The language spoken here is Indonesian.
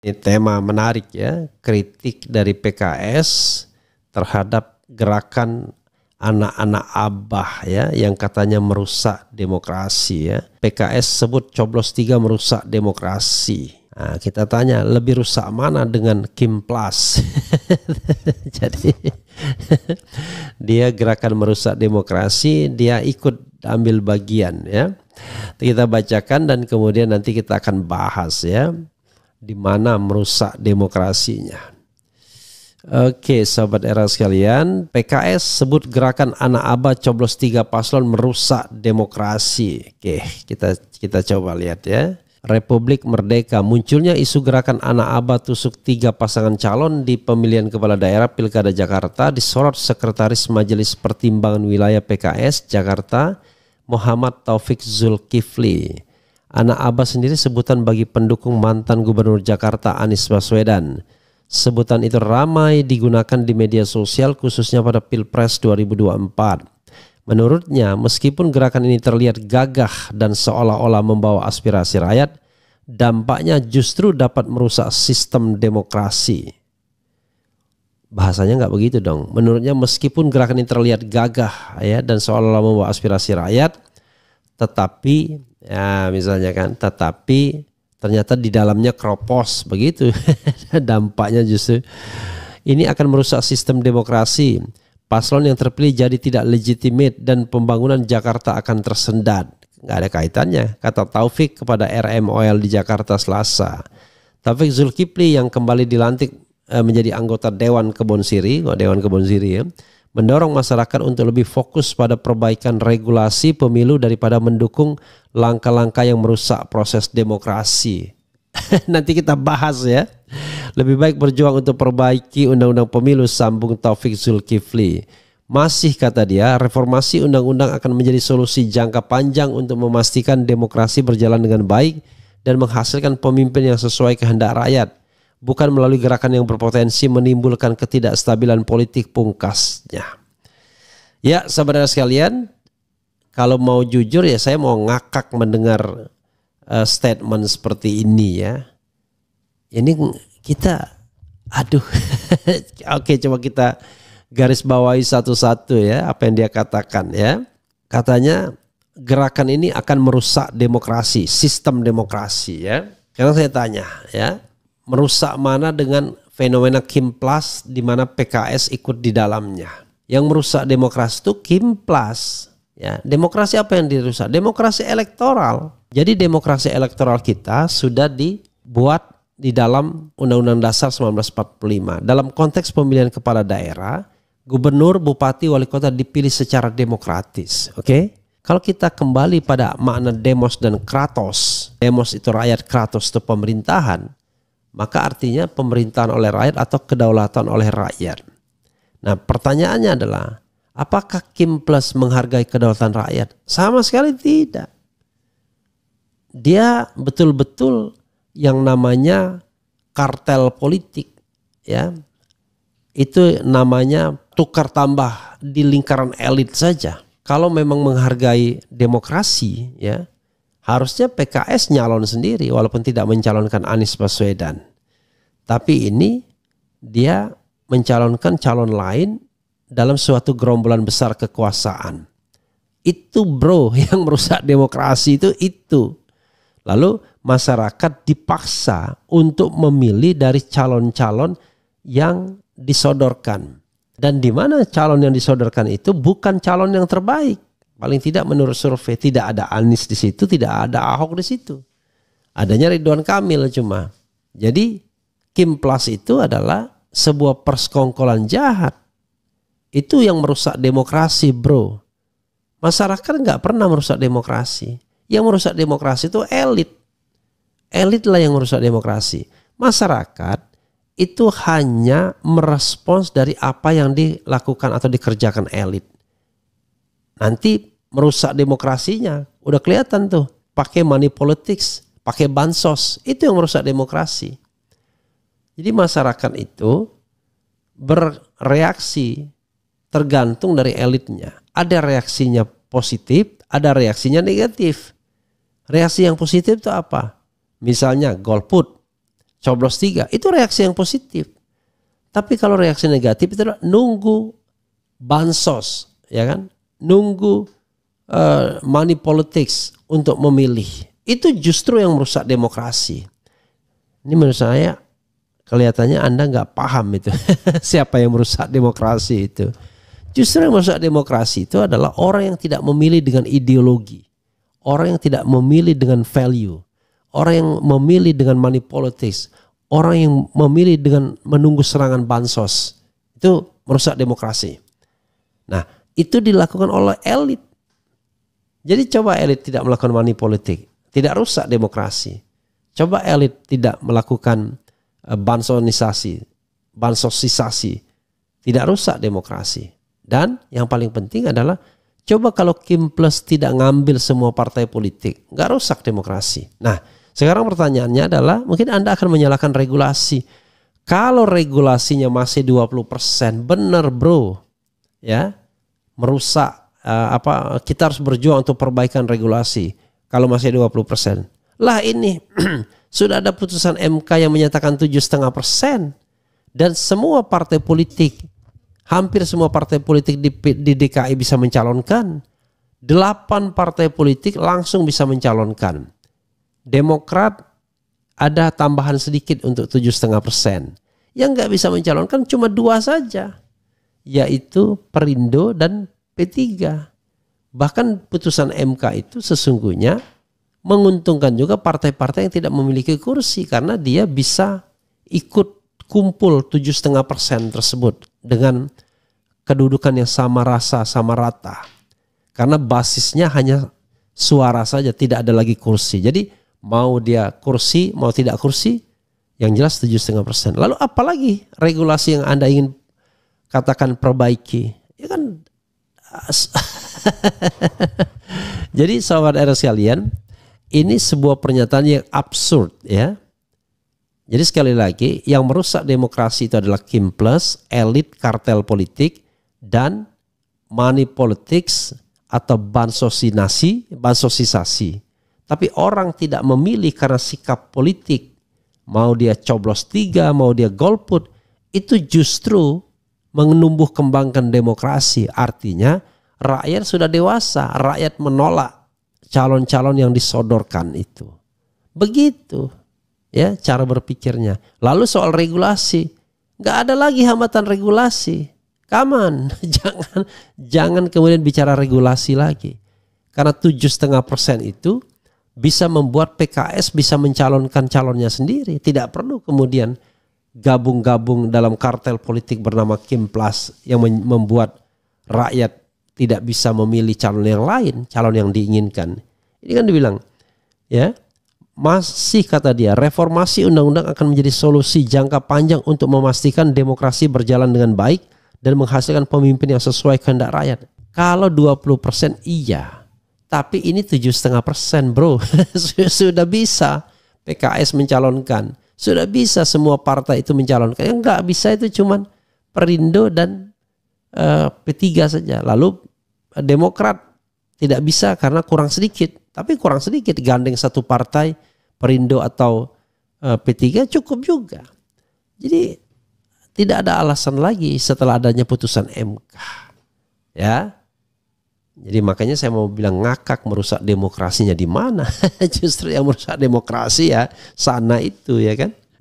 Ini tema menarik ya, kritik dari PKS terhadap gerakan anak-anak abah ya yang katanya merusak demokrasi ya. PKS sebut coblos 3 merusak demokrasi. Nah, kita tanya lebih rusak mana dengan Kim Plus? Jadi dia gerakan merusak demokrasi, dia ikut ambil bagian ya. Kita bacakan dan kemudian nanti kita akan bahas ya di mana merusak demokrasinya. Oke, sahabat era sekalian, PKS sebut gerakan anak abah coblos 3 paslon merusak demokrasi. Oke, kita coba lihat ya. Republik Merdeka, munculnya isu gerakan anak abah tusuk 3 pasangan calon di pemilihan kepala daerah Pilkada Jakarta disorot Sekretaris Majelis Pertimbangan Wilayah PKS Jakarta Muhammad Taufik Zulkifli. Anak abah sendiri sebutan bagi pendukung mantan Gubernur Jakarta Anies Baswedan. Sebutan itu ramai digunakan di media sosial khususnya pada Pilpres 2024. Menurutnya, meskipun gerakan ini terlihat gagah dan seolah-olah membawa aspirasi rakyat, dampaknya justru dapat merusak sistem demokrasi. Bahasanya nggak begitu dong. Menurutnya, meskipun gerakan ini terlihat gagah ya dan seolah-olah membawa aspirasi rakyat, tetapi ya misalnya kan, tetapi ternyata di dalamnya kropos begitu. Dampaknya justru ini akan merusak sistem demokrasi. Paslon yang terpilih jadi tidak legitimate dan pembangunan Jakarta akan tersendat. Nggak ada kaitannya, kata Taufik kepada RM Oil di Jakarta Selasa. Taufik Zulkifli yang kembali dilantik menjadi anggota Dewan Kebon Siri, ya, mendorong masyarakat untuk lebih fokus pada perbaikan regulasi pemilu daripada mendukung langkah-langkah yang merusak proses demokrasi. Nanti kita bahas ya. Lebih baik berjuang untuk perbaiki undang-undang pemilu, sambung Taufik Zulkifli. Masih kata dia, reformasi undang-undang akan menjadi solusi jangka panjang untuk memastikan demokrasi berjalan dengan baik dan menghasilkan pemimpin yang sesuai kehendak rakyat, bukan melalui gerakan yang berpotensi menimbulkan ketidakstabilan politik, pungkasnya. Ya, saudara sekalian, kalau mau jujur ya saya mau ngakak mendengar statement seperti ini ya. Ini kita, aduh, oke, coba kita garis bawahi satu-satu ya apa yang dia katakan ya. Katanya gerakan ini akan merusak demokrasi, sistem demokrasi ya. Sekarang saya tanya ya, merusak mana dengan fenomena Kim Plus di mana PKS ikut di dalamnya. Yang merusak demokrasi itu Kim Plus ya. Demokrasi apa yang dirusak? Demokrasi elektoral. Jadi demokrasi elektoral kita sudah dibuat di dalam Undang-Undang Dasar 1945. Dalam konteks pemilihan kepala daerah, gubernur, bupati, wali kota dipilih secara demokratis. Oke? Kalau kita kembali pada makna demos dan kratos, demos itu rakyat, kratos itu pemerintahan, maka artinya pemerintahan oleh rakyat atau kedaulatan oleh rakyat. Nah, pertanyaannya adalah, apakah Kim Plus menghargai kedaulatan rakyat? Sama sekali tidak. Dia betul-betul yang namanya kartel politik ya, itu namanya tukar tambah di lingkaran elit saja. Kalau memang menghargai demokrasi ya, harusnya PKS nyalon sendiri walaupun tidak mencalonkan Anies Baswedan. Tapi ini dia mencalonkan calon lain dalam suatu gerombolan besar kekuasaan. Itu bro yang merusak demokrasi itu. Lalu masyarakat dipaksa untuk memilih dari calon-calon yang disodorkan. Dan di mana calon yang disodorkan itu bukan calon yang terbaik. Paling tidak menurut survei tidak ada Anies di situ, tidak ada Ahok di situ. Adanya Ridwan Kamil cuma. Jadi Kim Plus itu adalah sebuah persekongkolan jahat. Itu yang merusak demokrasi bro. Masyarakat nggak pernah merusak demokrasi. Yang merusak demokrasi itu elit. Elit lah yang merusak demokrasi. Masyarakat itu hanya merespons dari apa yang dilakukan atau dikerjakan elit. Nanti merusak demokrasinya. Udah kelihatan tuh. Pakai money politics, pakai bansos. Itu yang merusak demokrasi. Jadi masyarakat itu bereaksi tergantung dari elitnya. Ada reaksinya positif, ada reaksinya negatif. Reaksi yang positif itu apa? Misalnya golput. coblos 3, itu reaksi yang positif. Tapi kalau reaksi negatif itu adalah nunggu bansos, ya kan? Nunggu money politics untuk memilih. Itu justru yang merusak demokrasi. Ini menurut saya kelihatannya Anda nggak paham itu siapa yang merusak demokrasi itu. Justru yang merusak demokrasi itu adalah orang yang tidak memilih dengan ideologi, orang yang tidak memilih dengan value, orang yang memilih dengan money politics, orang yang memilih dengan menunggu serangan bansos. Itu merusak demokrasi. Nah, itu dilakukan oleh elit. Jadi coba elit tidak melakukan money politik, tidak rusak demokrasi. Coba elit tidak melakukan bansosisasi, tidak rusak demokrasi. Dan yang paling penting adalah coba kalau Kim Plus tidak ngambil semua partai politik, nggak rusak demokrasi. Nah, sekarang pertanyaannya adalah mungkin Anda akan menyalahkan regulasi. Kalau regulasinya masih 20%, benar bro, ya, merusak. Kita harus berjuang untuk perbaikan regulasi. Kalau masih 20%, lah ini sudah ada putusan MK yang menyatakan 7,5%, dan semua partai politik, hampir semua partai politik di DKI bisa mencalonkan. 8 partai politik langsung bisa mencalonkan. Demokrat ada tambahan sedikit untuk 7,5%. Yang nggak bisa mencalonkan cuma 2 saja, yaitu Perindo dan P3. Bahkan putusan MK itu sesungguhnya menguntungkan juga partai-partai yang tidak memiliki kursi, karena dia bisa ikut kumpul 7,5% tersebut dengan kedudukan yang sama rasa, sama rata. Karena basisnya hanya suara saja, tidak ada lagi kursi. Jadi mau dia kursi, mau tidak kursi, yang jelas 7,5%. Lalu apalagi regulasi yang Anda ingin katakan perbaiki? Ya kan. Jadi sahabat RS sekalian, ini sebuah pernyataan yang absurd, ya. Jadi sekali lagi, yang merusak demokrasi itu adalah Kim Plus, elit, kartel politik, dan money politics atau bansosisasi. Tapi orang tidak memilih karena sikap politik, mau dia coblos 3, mau dia golput, itu justru menumbuh kembangkan demokrasi. Artinya rakyat sudah dewasa, rakyat menolak calon-calon yang disodorkan itu. Begitu ya cara berpikirnya. Lalu soal regulasi, nggak ada lagi hambatan regulasi. Come on, jangan kemudian bicara regulasi lagi. Karena 7,5% itu bisa membuat PKS bisa mencalonkan calonnya sendiri. Tidak perlu kemudian gabung-gabung dalam kartel politik bernama Kim Plus yang membuat rakyat tidak bisa memilih calon yang lain, calon yang diinginkan. Ini kan dibilang, ya, masih kata dia, reformasi undang-undang akan menjadi solusi jangka panjang untuk memastikan demokrasi berjalan dengan baik dan menghasilkan pemimpin yang sesuai kehendak rakyat. Kalau 20% iya, tapi ini 7,5% bro. Sudah bisa PKS mencalonkan, sudah bisa semua partai itu mencalonkan. Yang nggak bisa itu cuman Perindo dan P3 saja. Lalu Demokrat tidak bisa karena kurang sedikit. Tapi kurang sedikit gandeng satu partai, Perindo atau P3 cukup juga. Jadi tidak ada alasan lagi setelah adanya putusan MK. Ya. Jadi makanya saya mau bilang ngakak merusak demokrasinya di mana? Justru yang merusak demokrasi ya sana itu, ya kan.